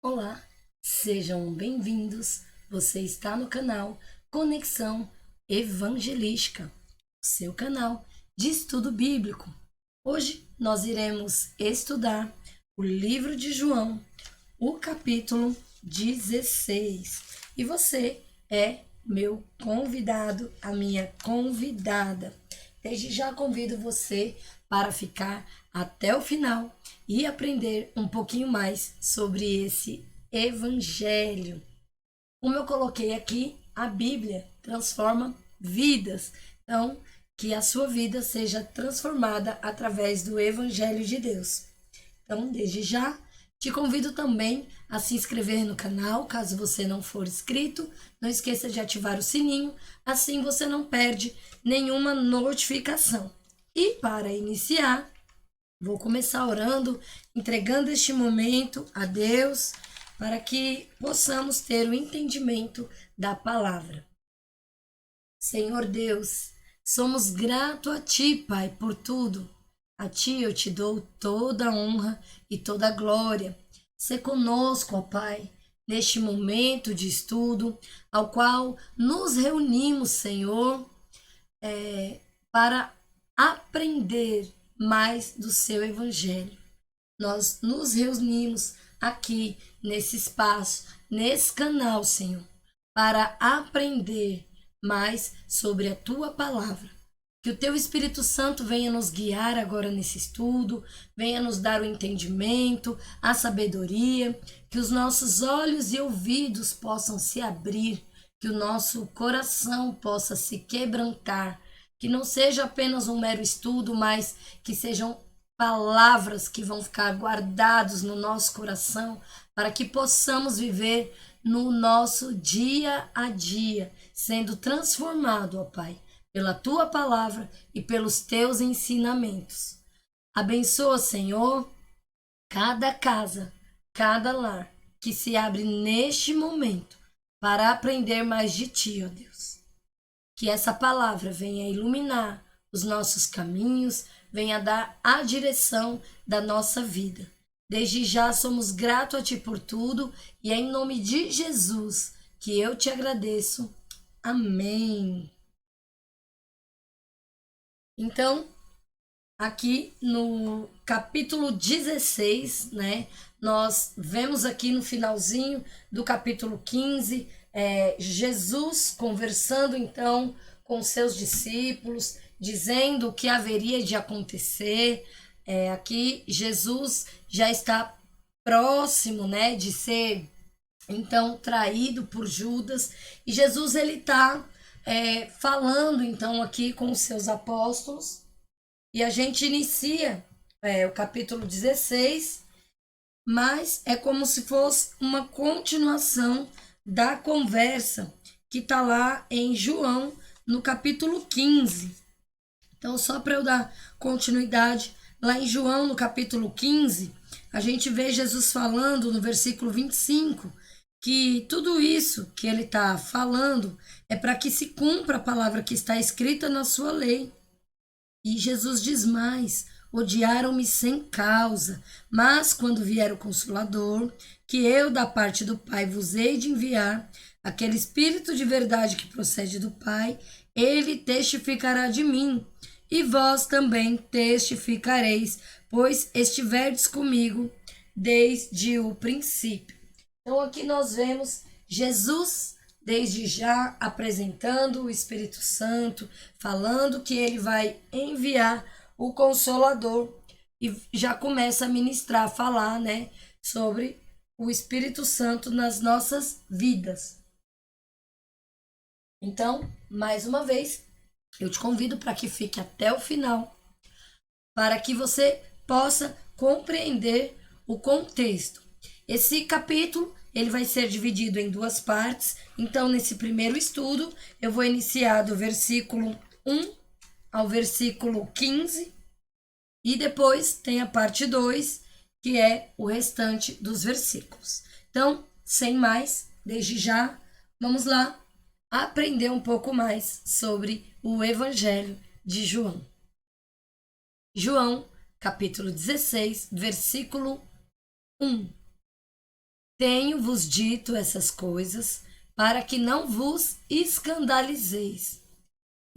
Olá, sejam bem-vindos. Você está no canal Conexão Evangelística, seu canal de estudo bíblico. Hoje nós iremos estudar o livro de João, o capítulo 16. E você é meu convidado, a minha convidada. Desde já convido você para ficar até o final e aprender um pouquinho mais sobre esse evangelho. Como eu coloquei aqui, a Bíblia transforma vidas. Então, que a sua vida seja transformada através do evangelho de Deus. Então, desde já, te convido também a se inscrever no canal, caso você não for inscrito. Não esqueça de ativar o sininho, assim você não perde nenhuma notificação. E para iniciar, vou começar orando, entregando este momento a Deus, para que possamos ter o entendimento da palavra. Senhor Deus, somos gratos a Ti, Pai, por tudo. A Ti eu te dou toda a honra e toda a glória. Sê conosco, ó Pai, neste momento de estudo, ao qual nos reunimos, Senhor, para aprender mais do Seu Evangelho. Nós nos reunimos aqui nesse espaço, nesse canal, Senhor, para aprender mais sobre a Tua palavra. Que o Teu Espírito Santo venha nos guiar agora nesse estudo, venha nos dar o entendimento, a sabedoria, que os nossos olhos e ouvidos possam se abrir, que o nosso coração possa se quebrantar, que não seja apenas um mero estudo, mas que sejam palavras que vão ficar guardadas no nosso coração, para que possamos viver no nosso dia a dia, sendo transformado, ó Pai, pela Tua palavra e pelos Teus ensinamentos. Abençoa, Senhor, cada casa, cada lar que se abre neste momento para aprender mais de Ti, ó Deus. Que essa palavra venha iluminar os nossos caminhos, venha dar a direção da nossa vida. Desde já somos gratos a Ti por tudo e é em nome de Jesus que eu te agradeço. Amém. Então, aqui no capítulo 16, né, nós vemos aqui no finalzinho do capítulo 15, Jesus conversando então com seus discípulos, dizendo o que haveria de acontecer. Aqui Jesus já está próximo, né, de ser então traído por Judas, e Jesus ele está falando então aqui com os seus apóstolos, e a gente inicia o capítulo 16, mas é como se fosse uma continuação da conversa que está lá em João, no capítulo 15. Então, só para eu dar continuidade, lá em João, no capítulo 15, a gente vê Jesus falando no versículo 25, que tudo isso que ele está falando é para que se cumpra a palavra que está escrita na sua lei. E Jesus diz mais: odiaram-me sem causa, mas quando vier o Consolador, que eu da parte do Pai vos hei de enviar, aquele Espírito de verdade que procede do Pai, ele testificará de mim, e vós também testificareis, pois estiverdes comigo desde o princípio. Então aqui nós vemos Jesus desde já apresentando o Espírito Santo, falando que ele vai enviar o Consolador, e já começa a ministrar, a falar, né, sobre o Espírito Santo nas nossas vidas. Então, mais uma vez, eu te convido para que fique até o final, para que você possa compreender o contexto. Esse capítulo ele vai ser dividido em duas partes. Então, nesse primeiro estudo, eu vou iniciar do versículo 1 ao versículo 15. E depois tem a parte 2, que é o restante dos versículos. Então, sem mais, desde já, vamos lá aprender um pouco mais sobre o Evangelho de João. João, capítulo 16, versículo 1. tenho-vos dito essas coisas para que não vos escandalizeis.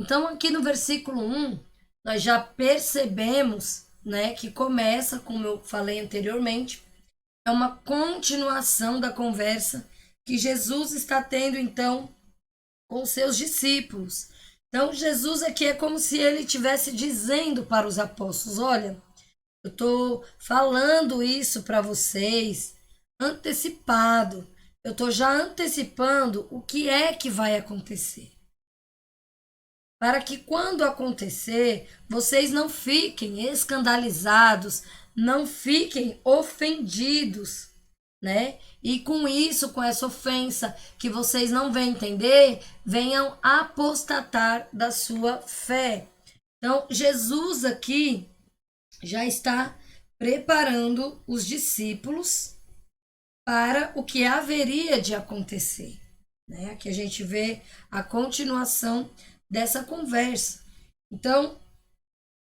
Então, aqui no versículo 1, nós já percebemos, né, que começa, como eu falei anteriormente, é uma continuação da conversa que Jesus está tendo, então, com seus discípulos. Então, Jesus aqui é como se ele estivesse dizendo para os apóstolos: olha, eu estou falando isso para vocês antecipado. Eu estou já antecipando o que é que vai acontecer. Para que quando acontecer, vocês não fiquem escandalizados, não fiquem ofendidos, né? E com isso, com essa ofensa que vocês não vêm entender, venham apostatar da sua fé. Então, Jesus aqui já está preparando os discípulos para o que haveria de acontecer, né? Aqui a gente vê a continuação dessa conversa. Então,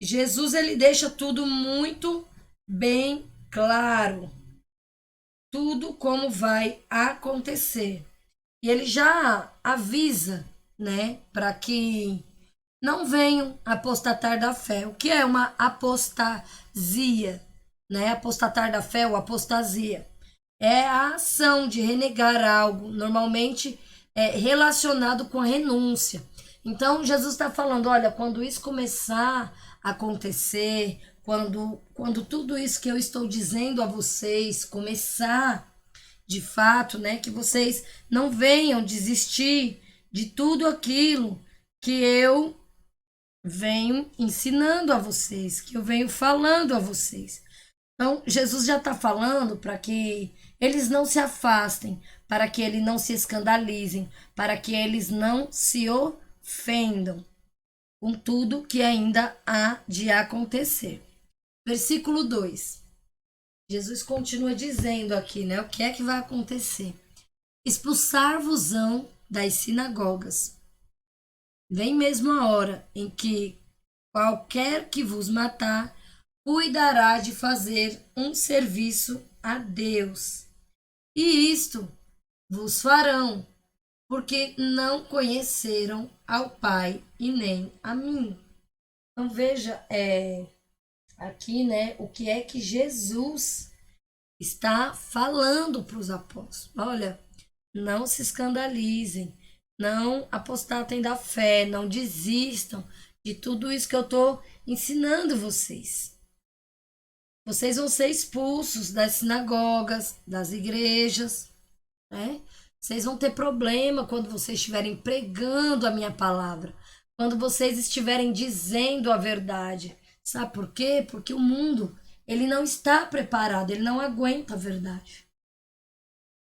Jesus ele deixa tudo muito bem claro, tudo como vai acontecer. E ele já avisa, né, para que não venham apostatar da fé. O que é uma apostasia, né? Apostatar da fé ou apostasia é a ação de renegar algo, normalmente relacionado com a renúncia. Então, Jesus está falando, olha, quando isso começar a acontecer, quando tudo isso que eu estou dizendo a vocês começar, de fato, né, que vocês não venham desistir de tudo aquilo que eu venho ensinando a vocês, que eu venho falando a vocês. Então, Jesus já está falando para que eles não se afastem, para que eles não se escandalizem, para que eles não se ofendam com tudo que ainda há de acontecer. Versículo 2. Jesus continua dizendo aqui, né, o que é que vai acontecer. Expulsar-vos-ão das sinagogas. Vem mesmo a hora em que qualquer que vos matar cuidará de fazer um serviço a Deus. E isto vos farão, porque não conheceram ao Pai e nem a mim. Então veja aqui, né, o que é que Jesus está falando para os apóstolos. Olha, não se escandalizem, não apostatem da fé, não desistam de tudo isso que eu estou ensinando vocês. Vocês vão ser expulsos das sinagogas, das igrejas, né? Vocês vão ter problema quando vocês estiverem pregando a minha palavra, quando vocês estiverem dizendo a verdade. Sabe por quê? Porque o mundo, ele não está preparado, ele não aguenta a verdade.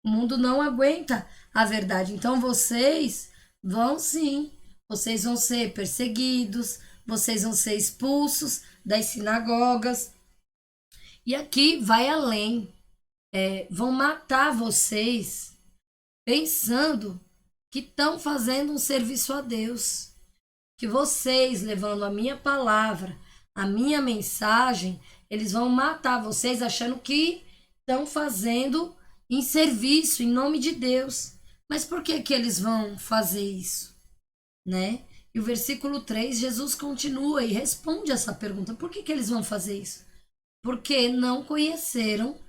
O mundo não aguenta a verdade. Então vocês vão sim, vocês vão ser perseguidos, vocês vão ser expulsos das sinagogas. E aqui vai além. Vão matar vocês pensando que estão fazendo um serviço a Deus. Que vocês, levando a minha palavra, a minha mensagem, eles vão matar vocês achando que estão fazendo em serviço, em nome de Deus. Mas por que que eles vão fazer isso? Né? E o versículo 3, Jesus continua e responde essa pergunta. Por que que eles vão fazer isso? Porque não conheceram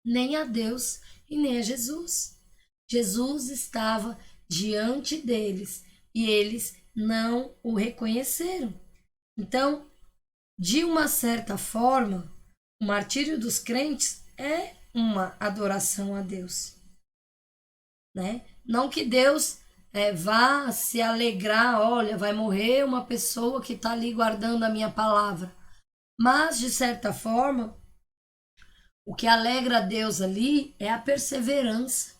nem a Deus e nem a Jesus. Jesus estava diante deles e eles não o reconheceram. Então, de uma certa forma, o martírio dos crentes é uma adoração a Deus, né? Não que Deus vá se alegrar, olha, vai morrer uma pessoa que está ali guardando a minha palavra. Mas, de certa forma, o que alegra a Deus ali é a perseverança,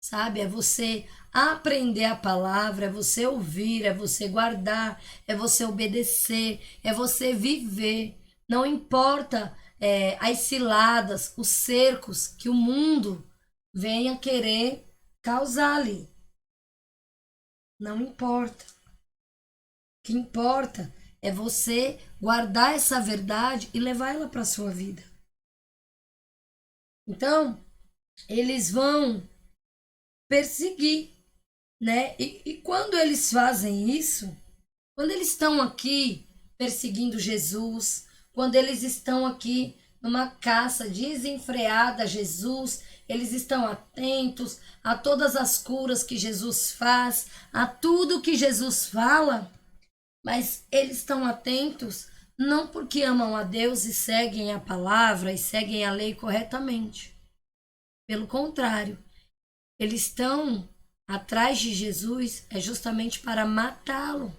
sabe? É você aprender a palavra, é você ouvir, é você guardar, é você obedecer, é você viver. Não importa as ciladas, os cercos que o mundo venha querer causar ali. Não importa. O que importa é você guardar essa verdade e levar ela para a sua vida. Então, eles vão perseguir, né? E quando eles fazem isso, quando eles estão aqui perseguindo Jesus, quando eles estão aqui numa caça desenfreada a Jesus, eles estão atentos a todas as curas que Jesus faz, a tudo que Jesus fala, mas eles estão atentos não porque amam a Deus e seguem a palavra e seguem a lei corretamente. Pelo contrário, eles estão atrás de Jesus é justamente para matá-lo,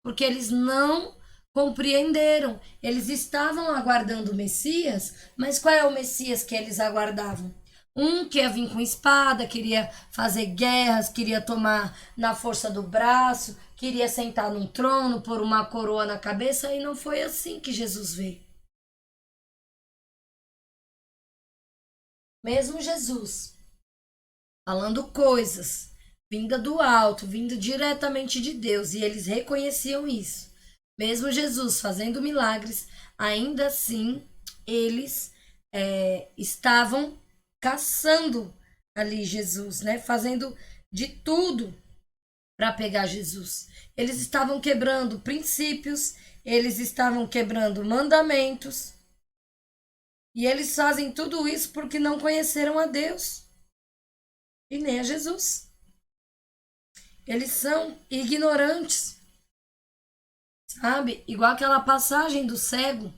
porque eles não compreenderam. Eles estavam aguardando o Messias, mas qual é o Messias que eles aguardavam? Um que ia vir com espada, queria fazer guerras, queria tomar na força do braço, queria sentar num trono, pôr uma coroa na cabeça, e não foi assim que Jesus veio. Mesmo Jesus falando coisas vinda do alto, vindo diretamente de Deus, e eles reconheciam isso. Mesmo Jesus fazendo milagres, ainda assim eles estavam caçando ali Jesus, né? Fazendo de tudo para pegar Jesus. Eles estavam quebrando princípios, eles estavam quebrando mandamentos, e eles fazem tudo isso porque não conheceram a Deus e nem a Jesus. Eles são ignorantes, sabe? Igual aquela passagem do cego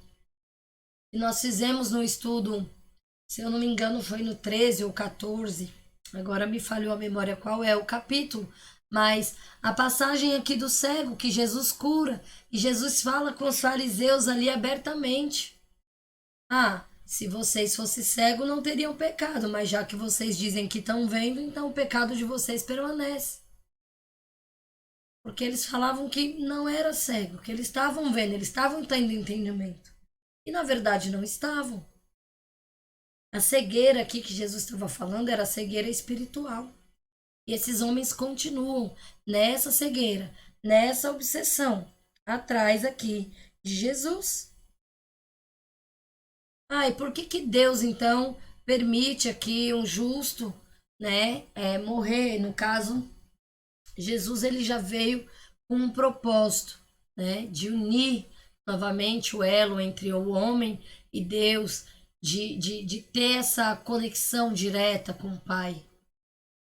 que nós fizemos no estudo, se eu não me engano, foi no 13 ou 14. Agora me falhou a memória qual é o capítulo, mas a passagem aqui do cego que Jesus cura e Jesus fala com os fariseus ali abertamente. Ah, se vocês fossem cegos não teriam pecado, mas já que vocês dizem que estão vendo, então o pecado de vocês permanece. Porque eles falavam que não era cego, que eles estavam vendo, eles estavam tendo entendimento. E na verdade não estavam. A cegueira aqui que Jesus estava falando era a cegueira espiritual. E esses homens continuam nessa cegueira, nessa obsessão, atrás aqui de Jesus. Ah, e por que que Deus então permite aqui um justo, né, morrer? No caso, Jesus ele já veio com um propósito, né, de unir novamente o elo entre o homem e Deus, de ter essa conexão direta com o Pai.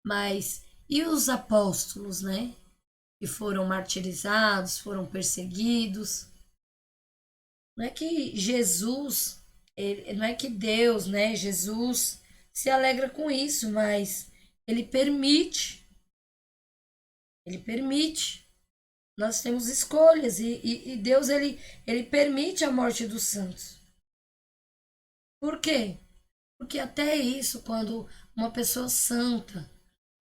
Mas e os apóstolos, né, que foram martirizados, foram perseguidos? Não é que Jesus, não é que Deus, né, Jesus se alegra com isso, mas ele permite, ele permite. Nós temos escolhas e Deus ele permite a morte dos santos. Por quê? Porque até isso, quando uma pessoa santa,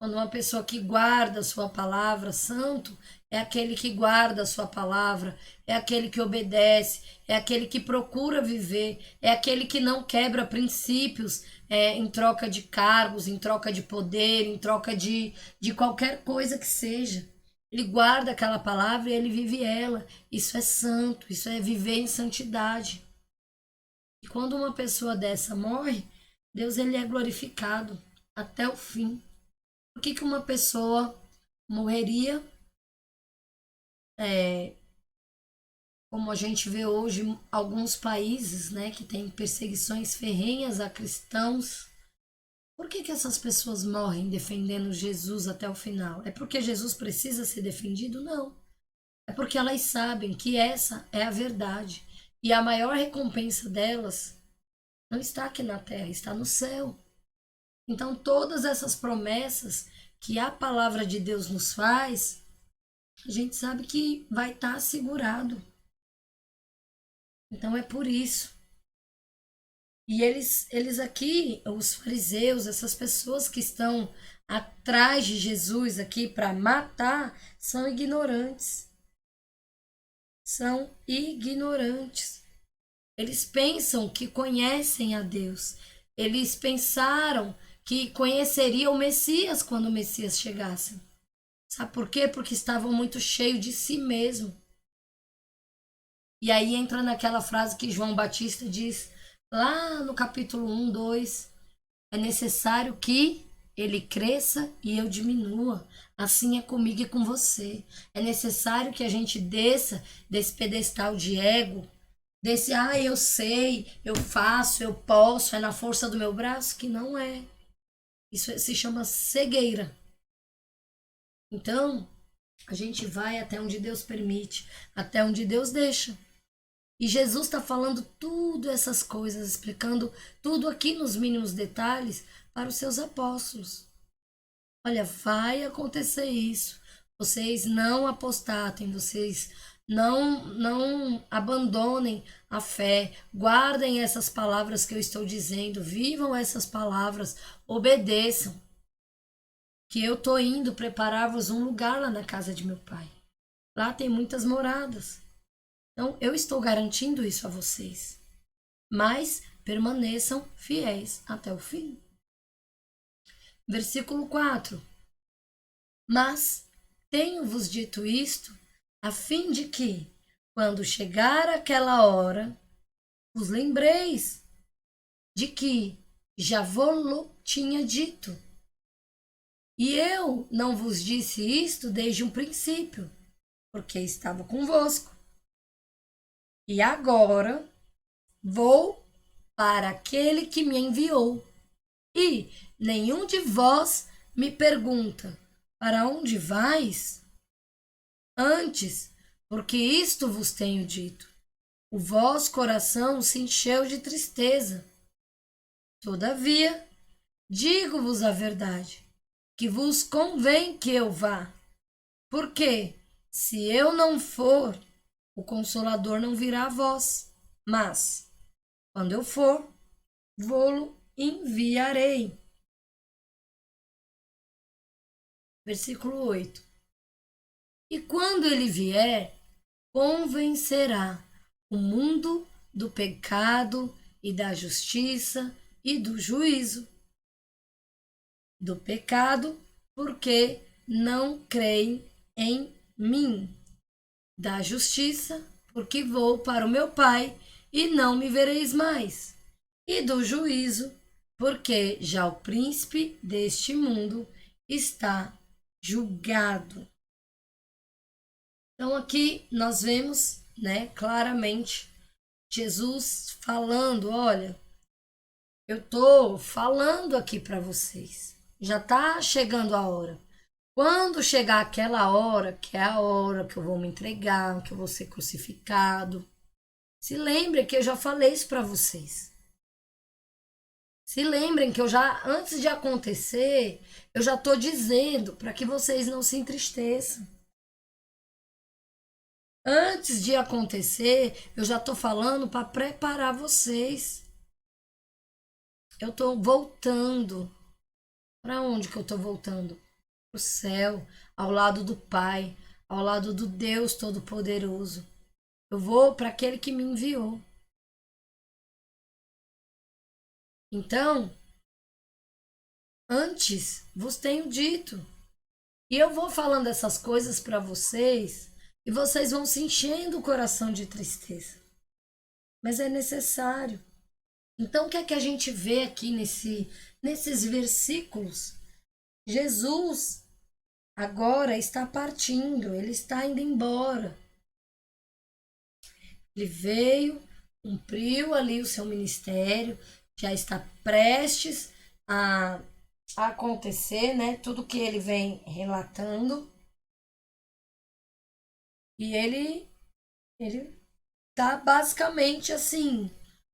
quando uma pessoa que guarda a sua palavra, santo, é aquele que guarda a sua palavra, é aquele que obedece, é aquele que procura viver, é aquele que não quebra princípios em troca de cargos, em troca de poder, em troca de qualquer coisa que seja. Ele guarda aquela palavra e ele vive ela. Isso é santo, isso é viver em santidade. E quando uma pessoa dessa morre, Deus ele é glorificado até o fim. Por que que uma pessoa morreria, é, como a gente vê hoje alguns países, né, que têm perseguições ferrenhas a cristãos? Por que que essas pessoas morrem defendendo Jesus até o final? É porque Jesus precisa ser defendido? Não. É porque elas sabem que essa é a verdade. E a maior recompensa delas não está aqui na terra, está no céu. Então, todas essas promessas que a palavra de Deus nos faz, a gente sabe que vai estar assegurado. Então, é por isso. E eles aqui, os fariseus, essas pessoas que estão atrás de Jesus aqui para matar, são ignorantes. São ignorantes. Eles pensam que conhecem a Deus. Eles pensaram que conheceriam o Messias quando o Messias chegasse. Sabe por quê? Porque estavam muito cheios de si mesmo. E aí entra naquela frase que João Batista diz lá no capítulo 1, 2. É necessário que ele cresça e eu diminua. Assim é comigo e com você. É necessário que a gente desça desse pedestal de ego, desse, eu sei, eu faço, eu posso, é na força do meu braço, que não é. Isso se chama cegueira. Então, a gente vai até onde Deus permite, até onde Deus deixa. E Jesus está falando tudo essas coisas, explicando tudo aqui nos mínimos detalhes para os seus apóstolos. Olha, vai acontecer isso. Vocês não apostatem, vocês não abandonem a fé. Guardem essas palavras que eu estou dizendo, vivam essas palavras, obedeçam. Que eu tô indo preparar-vos um lugar lá na casa de meu pai. Lá tem muitas moradas. Então, eu estou garantindo isso a vocês. Mas permaneçam fiéis até o fim. Versículo 4. Mas tenho-vos dito isto, a fim de que, quando chegar aquela hora, vos lembreis de que já vou-lo tinha dito. E eu não vos disse isto desde um princípio, porque estava convosco. E agora vou para aquele que me enviou. E nenhum de vós me pergunta: para onde vais? Antes, porque isto vos tenho dito, o vosso coração se encheu de tristeza. Todavia, digo-vos a verdade, que vos convém que eu vá. Porque, se eu não for, o Consolador não virá a vós. Mas, quando eu for, vou-lo enviarei. Versículo 8. E quando ele vier, convencerá o mundo do pecado e da justiça e do juízo. Do pecado, porque não creem em mim. Da justiça, porque vou para o meu Pai e não me vereis mais. E do juízo, porque já o príncipe deste mundo está julgado. Então aqui nós vemos, né, claramente Jesus falando, olha, eu tô falando aqui para vocês. Já tá chegando a hora. Quando chegar aquela hora, que é a hora que eu vou me entregar, que eu vou ser crucificado, se lembrem que eu já falei isso para vocês. Se lembrem que eu já, antes de acontecer, eu já estou dizendo para que vocês não se entristeçam. Antes de acontecer, eu já estou falando para preparar vocês. Eu estou voltando. Para onde que eu estou voltando? Para o céu, ao lado do Pai, ao lado do Deus Todo-Poderoso. Eu vou para aquele que me enviou. Então, antes vos tenho dito. E eu vou falando essas coisas para vocês e vocês vão se enchendo o coração de tristeza. Mas é necessário. Então, o que é que a gente vê aqui nesses versículos? Jesus agora está partindo, ele está indo embora. Ele veio, cumpriu ali o seu ministério, já está prestes a acontecer, né? Tudo que ele vem relatando. E ele tá basicamente assim,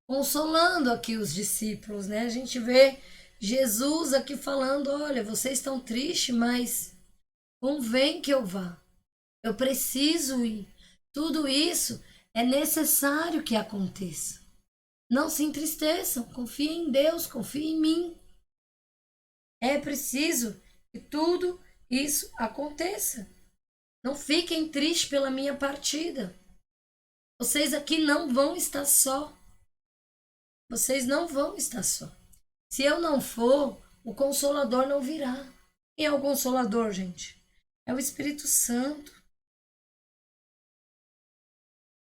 consolando aqui os discípulos, né? A gente vê Jesus aqui falando, olha, vocês estão tristes, mas convém que eu vá. Eu preciso ir. Tudo isso é necessário que aconteça. Não se entristeçam, confiem em Deus, confiem em mim. É preciso que tudo isso aconteça. Não fiquem tristes pela minha partida. Vocês aqui não vão estar só. Vocês não vão estar só. Se eu não for, o Consolador não virá. Quem é o Consolador, gente? É o Espírito Santo.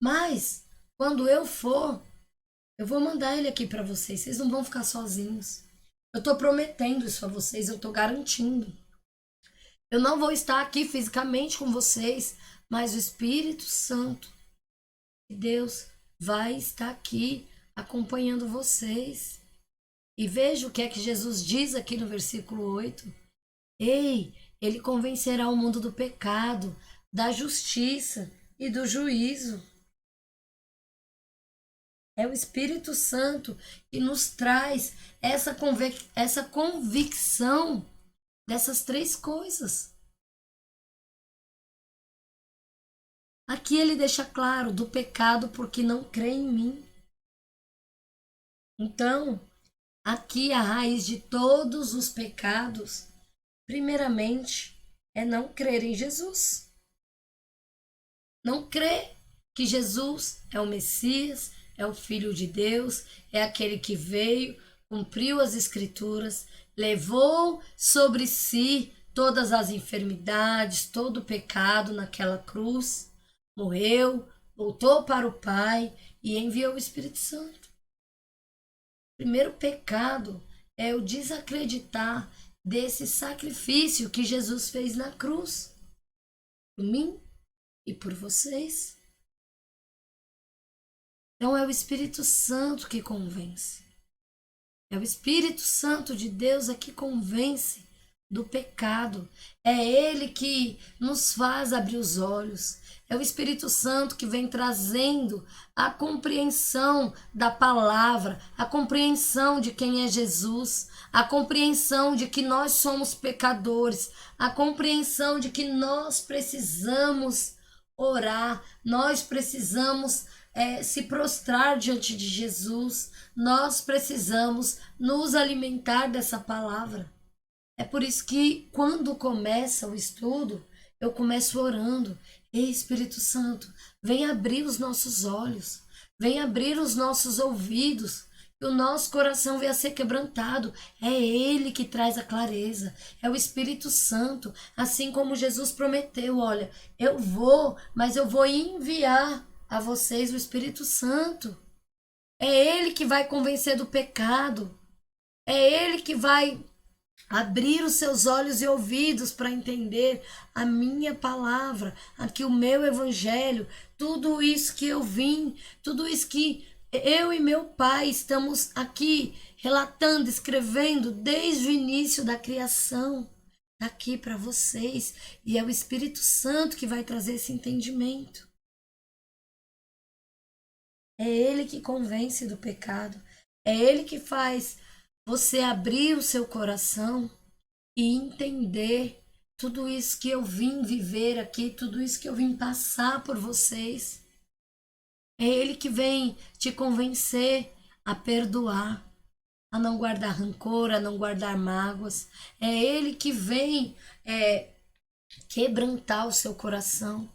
Mas, quando eu for, eu vou mandar ele aqui para vocês. Vocês não vão ficar sozinhos. Eu estou prometendo isso a vocês, eu estou garantindo. Eu não vou estar aqui fisicamente com vocês, mas o Espírito Santo de Deus vai estar aqui acompanhando vocês. E veja o que é que Jesus diz aqui no versículo 8. Ei, ele convencerá o mundo do pecado, da justiça e do juízo. É o Espírito Santo que nos traz essa convicção dessas três coisas. Aqui ele deixa claro do pecado porque não crê em mim. Então, aqui a raiz de todos os pecados, primeiramente, é não crer em Jesus. Não crer que Jesus é o Messias, é o Filho de Deus, é aquele que veio, cumpriu as Escrituras, levou sobre si todas as enfermidades, todo o pecado naquela cruz, morreu, voltou para o Pai e enviou o Espírito Santo. O primeiro pecado é o desacreditar desse sacrifício que Jesus fez na cruz, por mim e por vocês. Então é o Espírito Santo que convence. É o Espírito Santo de Deus que convence do pecado. É Ele que nos faz abrir os olhos. É o Espírito Santo que vem trazendo a compreensão da palavra, a compreensão de quem é Jesus, a compreensão de que nós somos pecadores, a compreensão de que nós precisamos orar, nós precisamos se prostrar diante de Jesus, nós precisamos nos alimentar dessa palavra. É por isso que quando começa o estudo, eu começo orando. Ei, Espírito Santo, vem abrir os nossos olhos, vem abrir os nossos ouvidos, que o nosso coração venha a ser quebrantado. É Ele que traz a clareza, é o Espírito Santo, assim como Jesus prometeu, olha, eu vou, mas eu vou enviar a vocês o Espírito Santo. É Ele que vai convencer do pecado, é Ele que vai abrir os seus olhos e ouvidos para entender a minha palavra, aqui o meu evangelho, tudo isso que eu vim, tudo isso que eu e meu Pai estamos aqui relatando, escrevendo desde o início da criação, aqui para vocês, e é o Espírito Santo que vai trazer esse entendimento. É Ele que convence do pecado, é Ele que faz você abrir o seu coração e entender tudo isso que eu vim viver aqui, tudo isso que eu vim passar por vocês. É Ele que vem te convencer a perdoar, a não guardar rancor, a não guardar mágoas. É Ele que vem quebrantar o seu coração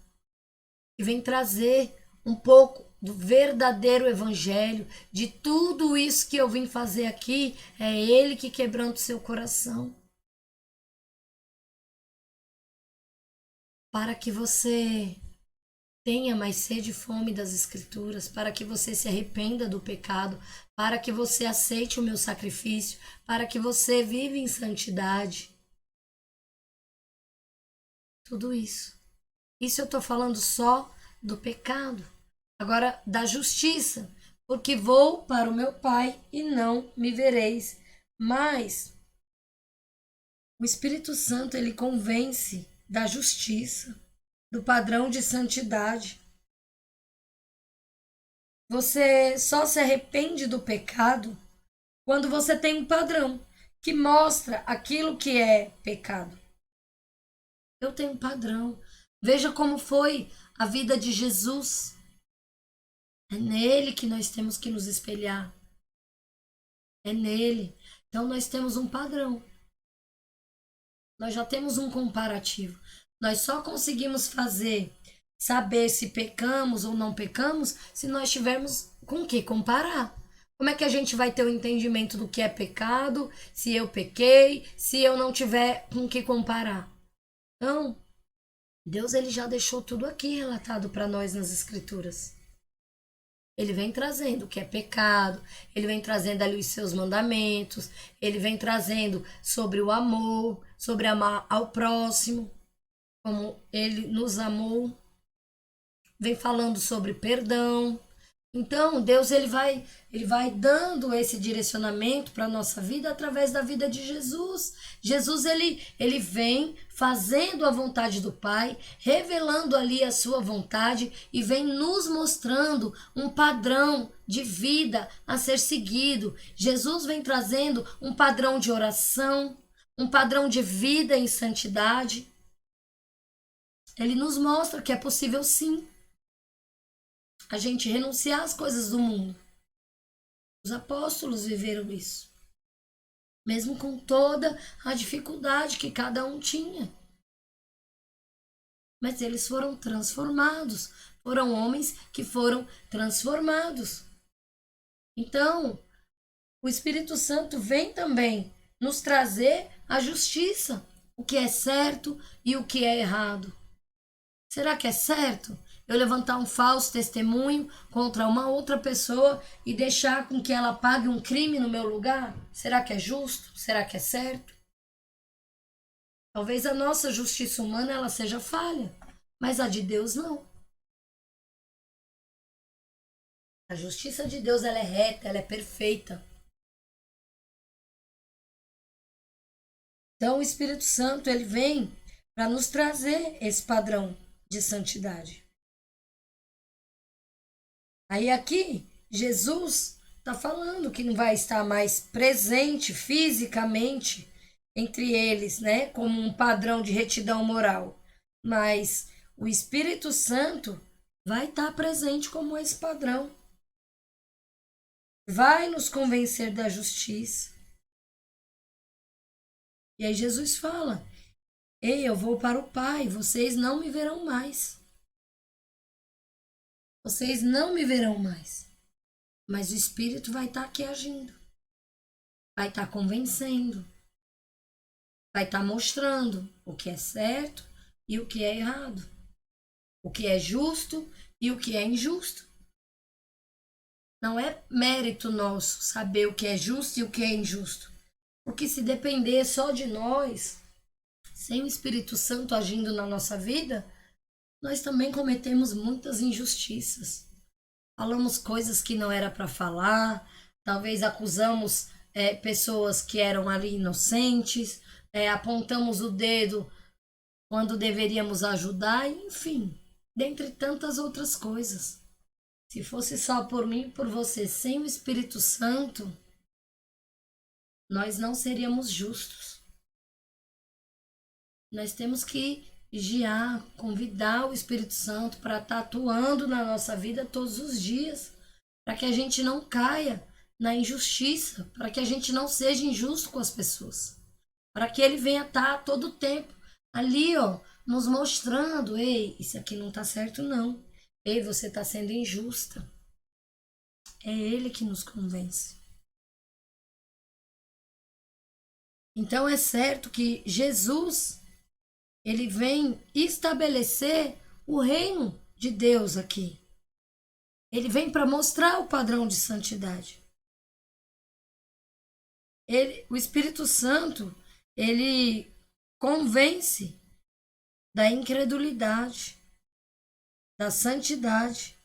e vem trazer um pouco do verdadeiro evangelho, de tudo isso que eu vim fazer aqui. É Ele que quebranta o seu coração, para que você tenha mais sede e fome das Escrituras, para que você se arrependa do pecado, para que você aceite o meu sacrifício, para que você viva em santidade. Tudo isso. Isso eu estou falando só do pecado. Agora, da justiça, porque vou para o meu Pai e não me vereis. Mas o Espírito Santo, ele convence da justiça, do padrão de santidade. Você só se arrepende do pecado quando você tem um padrão que mostra aquilo que é pecado. Eu tenho um padrão. Veja como foi a vida de Jesus. É nele que nós temos que nos espelhar. É nele. Então nós temos um padrão. Nós já temos um comparativo. Nós só conseguimos saber se pecamos ou não pecamos se nós tivermos com o que comparar. Como é que a gente vai ter o entendimento do que é pecado, se eu pequei, se eu não tiver com o que comparar? Então, Deus ele já deixou tudo aqui relatado para nós nas Escrituras. Ele vem trazendo o que é pecado, ele vem trazendo ali os seus mandamentos, ele vem trazendo sobre o amor, sobre amar ao próximo, como ele nos amou, vem falando sobre perdão. Então, Deus ele vai dando esse direcionamento para a nossa vida através da vida de Jesus. Jesus ele vem fazendo a vontade do Pai, revelando ali a sua vontade e vem nos mostrando um padrão de vida a ser seguido. Jesus vem trazendo um padrão de oração, um padrão de vida em santidade. Ele nos mostra que é possível sim a gente renunciar às coisas do mundo. Os apóstolos viveram isso, mesmo com toda a dificuldade que cada um tinha. Mas eles foram transformados, foram homens que foram transformados. Então, o Espírito Santo vem também nos trazer a justiça, o que é certo e o que é errado. Será que é certo eu levantar um falso testemunho contra uma outra pessoa e deixar com que ela pague um crime no meu lugar? Será que é justo? Será que é certo? Talvez a nossa justiça humana ela seja falha, mas a de Deus não. A justiça de Deus ela é reta, ela é perfeita. Então o Espírito Santo ele vem para nos trazer esse padrão de santidade. Aí aqui, Jesus está falando que não vai estar mais presente fisicamente entre eles, né, como um padrão de retidão moral. Mas o Espírito Santo vai estar presente como esse padrão. Vai nos convencer da justiça. E aí Jesus fala: ei, eu vou para o Pai, vocês não me verão mais. Vocês não me verão mais. Mas o Espírito vai estar aqui agindo. Vai estar convencendo. Vai estar mostrando o que é certo e o que é errado. O que é justo e o que é injusto. Não é mérito nosso saber o que é justo e o que é injusto. Porque se depender só de nós, sem o Espírito Santo agindo na nossa vida, nós também cometemos muitas injustiças. Falamos coisas que não era para falar, talvez acusamos pessoas que eram ali inocentes, apontamos o dedo quando deveríamos ajudar, enfim, dentre tantas outras coisas. Se fosse só por mim e por você, sem o Espírito Santo, nós não seríamos justos. Nós temos que vigiar, convidar o Espírito Santo para estar atuando na nossa vida todos os dias, para que a gente não caia na injustiça, para que a gente não seja injusto com as pessoas, para que ele venha estar todo o tempo ali, ó, nos mostrando: ei, isso aqui não está certo não, ei, você está sendo injusta. É ele que nos convence. Então é certo que Jesus ele vem estabelecer o reino de Deus aqui. Ele vem para mostrar o padrão de santidade. O Espírito Santo, ele convence da incredulidade, da santidade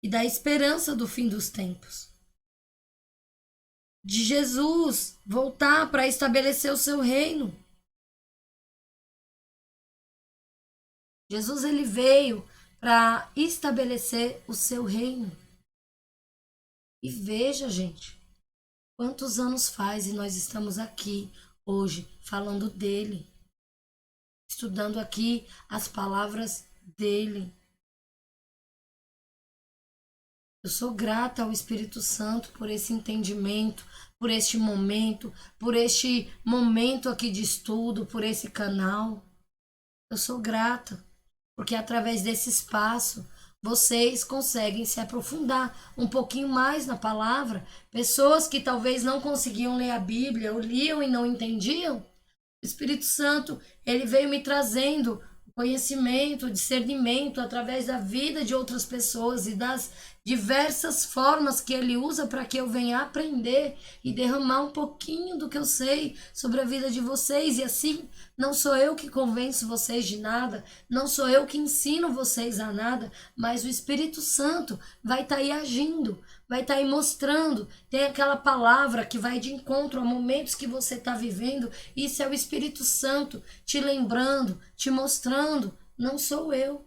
e da esperança do fim dos tempos. De Jesus voltar para estabelecer o seu reino. Jesus ele veio para estabelecer o seu reino. E veja, gente, quantos anos faz e nós estamos aqui hoje falando dele, estudando aqui as palavras dele. Eu sou grata ao Espírito Santo por esse entendimento, por este momento aqui de estudo, por esse canal. Eu sou grata. Porque através desse espaço vocês conseguem se aprofundar um pouquinho mais na palavra. Pessoas que talvez não conseguiam ler a Bíblia, ou liam e não entendiam, o Espírito Santo ele veio me trazendo conhecimento, discernimento através da vida de outras pessoas e das diversas formas que ele usa para que eu venha aprender e derramar um pouquinho do que eu sei sobre a vida de vocês. E assim, não sou eu que convenço vocês de nada, não sou eu que ensino vocês a nada, mas o Espírito Santo vai estar aí agindo, vai estar aí mostrando. Tem aquela palavra que vai de encontro a momentos que você está vivendo. Isso é o Espírito Santo te lembrando, te mostrando. Não sou eu.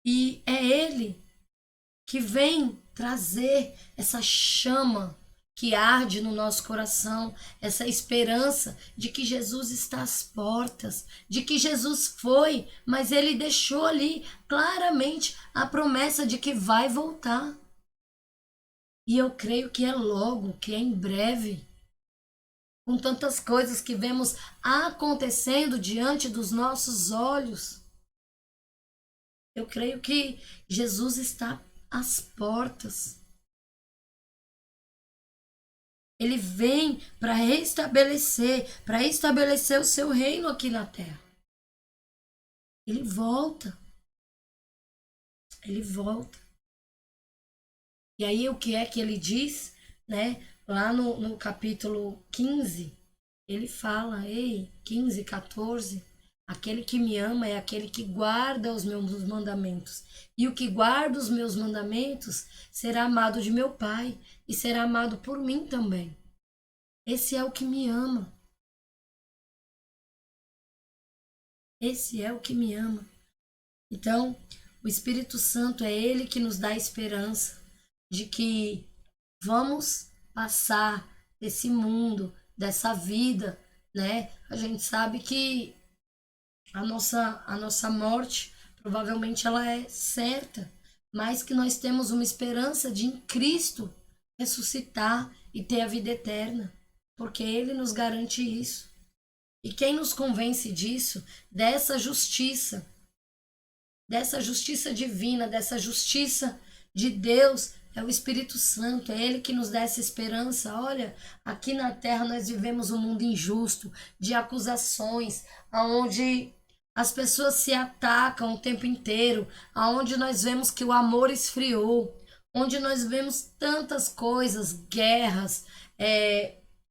E é Ele que vem trazer essa chama que arde no nosso coração, essa esperança de que Jesus está às portas, de que Jesus foi, mas ele deixou ali claramente a promessa de que vai voltar. E eu creio que é logo, que é em breve. Com tantas coisas que vemos acontecendo diante dos nossos olhos, eu creio que Jesus está às portas. Ele vem para estabelecer o seu reino aqui na terra. Ele volta. Ele volta. E aí o que é que ele diz, né? Lá no capítulo 15, ele fala, ei, 15, 14, aquele que me ama é aquele que guarda os meus mandamentos. E o que guarda os meus mandamentos será amado de meu Pai e será amado por mim também. Esse é o que me ama. Esse é o que me ama. Então, o Espírito Santo é ele que nos dá esperança de que vamos passar desse mundo, dessa vida, né? A gente sabe que a nossa morte provavelmente ela é certa, mas que nós temos uma esperança de em Cristo ressuscitar e ter a vida eterna, porque ele nos garante isso. E quem nos convence disso, dessa justiça divina, dessa justiça de Deus, é o Espírito Santo, é Ele que nos dá essa esperança. Olha, aqui na Terra nós vivemos um mundo injusto, de acusações, onde as pessoas se atacam o tempo inteiro, aonde nós vemos que o amor esfriou, onde nós vemos tantas coisas, guerras,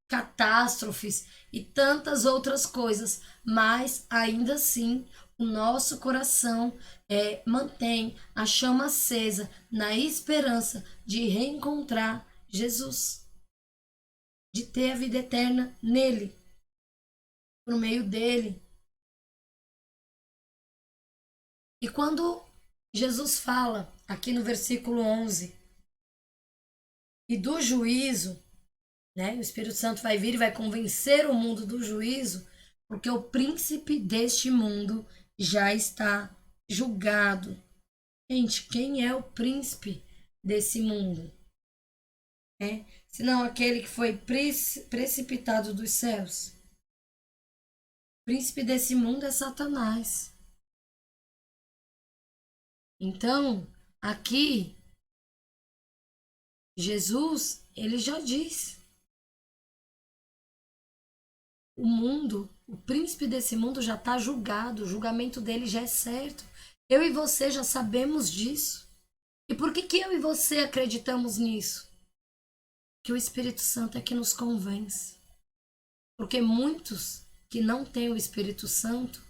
catástrofes e tantas outras coisas, mas ainda assim o nosso coração mantém a chama acesa na esperança de reencontrar Jesus, de ter a vida eterna nele, por meio dele. E quando Jesus fala aqui no versículo 11 e do juízo, né? O Espírito Santo vai vir e vai convencer o mundo do juízo, porque o príncipe deste mundo já está julgado. Gente, quem é o príncipe desse mundo? Senão aquele que foi precipitado dos céus. O príncipe desse mundo é Satanás. Então, aqui, Jesus, ele já diz. O mundo, o príncipe desse mundo já está julgado, o julgamento dele já é certo. Eu e você já sabemos disso. E por que eu e você acreditamos nisso? Que o Espírito Santo é que nos convence. Porque muitos que não têm o Espírito Santo,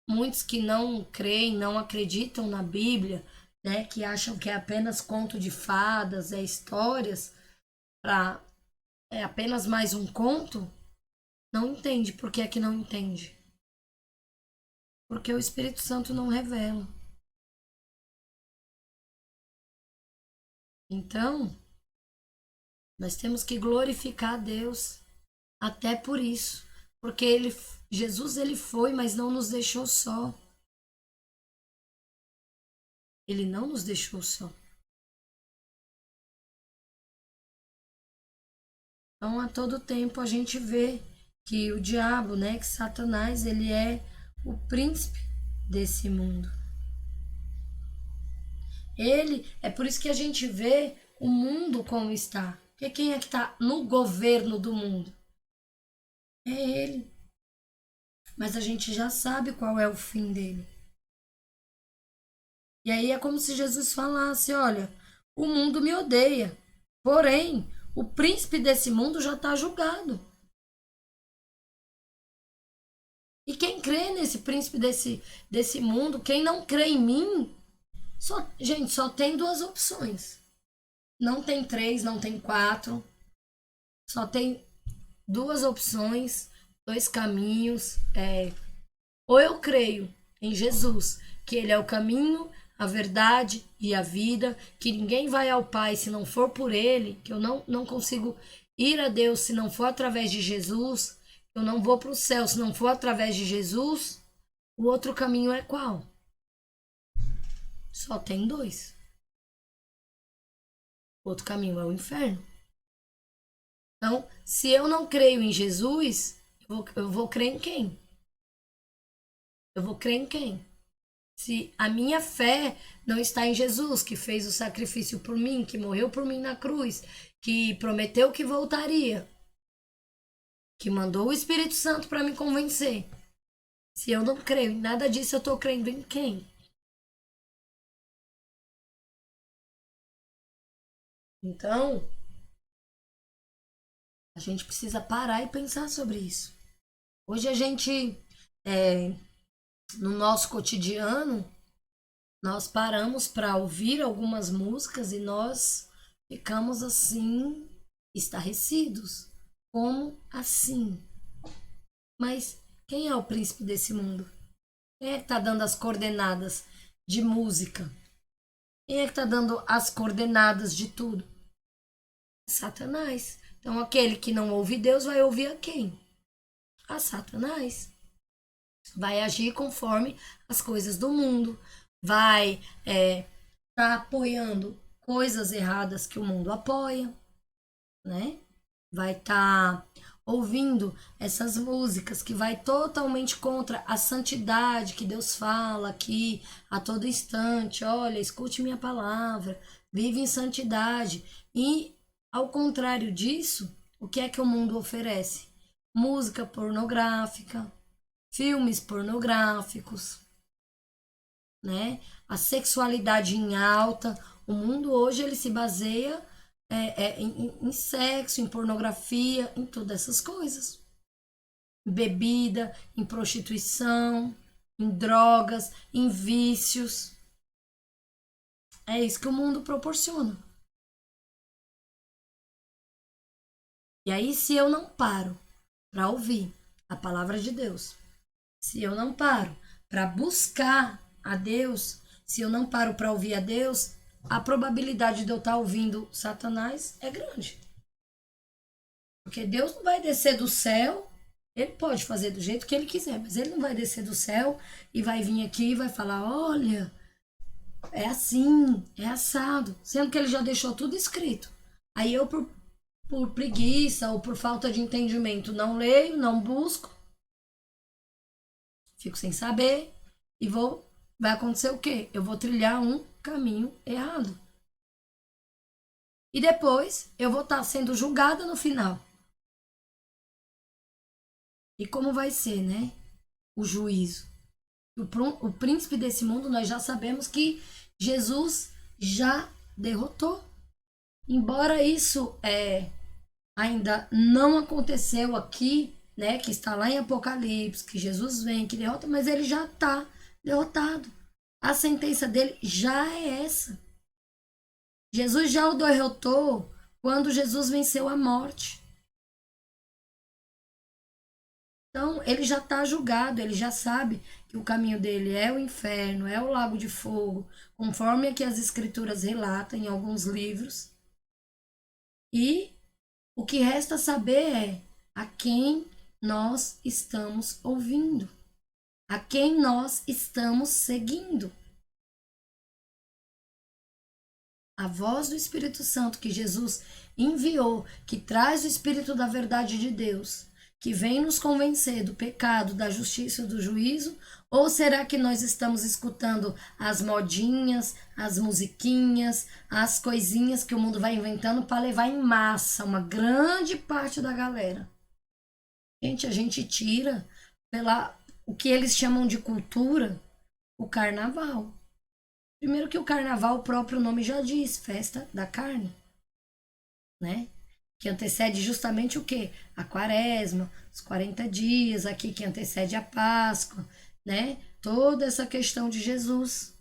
muitos que não creem, não acreditam na Bíblia, né, que acham que é apenas conto de fadas, histórias, é apenas mais um conto, não entende. Por que é que não entende? Porque o Espírito Santo não revela. Então, nós temos que glorificar a Deus até por isso, porque Jesus ele foi, mas não nos deixou só. Ele não nos deixou só. Então, a todo tempo a gente vê que o diabo, né, que Satanás, ele é o príncipe desse mundo. É por isso que a gente vê o mundo como está. Porque quem é que está no governo do mundo? É ele. mas a gente já sabe qual é o fim dele. E aí é como se Jesus falasse: olha, o mundo me odeia, porém, o príncipe desse mundo já está julgado. E quem crê nesse príncipe desse mundo, quem não crê em mim, gente, só tem duas opções. Não tem três, não tem quatro. Só tem duas opções, dois caminhos. Ou eu creio em Jesus, que ele é o caminho, a verdade e a vida, que ninguém vai ao Pai se não for por ele, que eu não consigo ir a Deus se não for através de Jesus, eu não vou para o céu se não for através de Jesus. O outro caminho é qual? Só tem dois. O outro caminho é o inferno. Então, se eu não creio em Jesus, eu vou crer em quem? Eu vou crer em quem? Se a minha fé não está em Jesus, que fez o sacrifício por mim, que morreu por mim na cruz, que prometeu que voltaria, que mandou o Espírito Santo para me convencer. Se eu não creio em nada disso, eu estou crendo em quem? Então, a gente precisa parar e pensar sobre isso. Hoje a gente, no nosso cotidiano, nós paramos para ouvir algumas músicas e nós ficamos assim, estarrecidos. Como assim? Mas quem é o príncipe desse mundo? Quem é que está dando as coordenadas de música? Quem é que está dando as coordenadas de tudo? Satanás. Então aquele que não ouve Deus vai ouvir a quem? A Satanás. Vai agir conforme as coisas do mundo. Vai tá apoiando coisas erradas que o mundo apoia, né? Vai estar ouvindo essas músicas que vai totalmente contra a santidade que Deus fala aqui a todo instante. Olha, escute minha palavra, vive em santidade. E ao contrário disso, o que é que o mundo oferece? Música pornográfica, filmes pornográficos, né? A sexualidade em alta. O mundo hoje ele se baseia em sexo, em pornografia, em todas essas coisas. Bebida, em prostituição, em drogas, em vícios. É isso que o mundo proporciona. E aí, se eu não paro para ouvir a palavra de Deus, se eu não paro para buscar a Deus, se eu não paro para ouvir a Deus, a probabilidade de eu estar ouvindo Satanás é grande. Porque Deus não vai descer do céu, ele pode fazer do jeito que ele quiser, mas ele não vai descer do céu e vai vir aqui e vai falar: olha, é assim, é assado, sendo que ele já deixou tudo escrito. Aí eu, por preguiça ou por falta de entendimento, não leio, não busco, fico sem saber e vai acontecer o quê? Eu vou trilhar um caminho errado. E depois eu vou estar sendo julgada no final. E como vai ser, né? O juízo. O príncipe desse mundo, nós já sabemos que Jesus já derrotou. Embora isso ainda não aconteceu aqui, né? Que está lá em Apocalipse, que Jesus vem, que derrota, mas ele já está derrotado. A sentença dele já é essa. Jesus já o derrotou quando Jesus venceu a morte. Então, ele já está julgado, ele já sabe que o caminho dele é o inferno, é o lago de fogo, conforme aqui as escrituras relatam em alguns livros. E o que resta saber é a quem nós estamos ouvindo, a quem nós estamos seguindo. A voz do Espírito Santo que Jesus enviou, que traz o Espírito da verdade de Deus, que vem nos convencer do pecado, da justiça e do juízo? Ou será que nós estamos escutando as modinhas, as musiquinhas, as coisinhas que o mundo vai inventando para levar em massa uma grande parte da galera? Gente, a gente tira o que eles chamam de cultura, o carnaval. Primeiro que o carnaval, o próprio nome já diz, festa da carne, né? Que antecede justamente o quê? A quaresma, os 40 dias aqui que antecede a Páscoa, né? Toda essa questão de Jesus.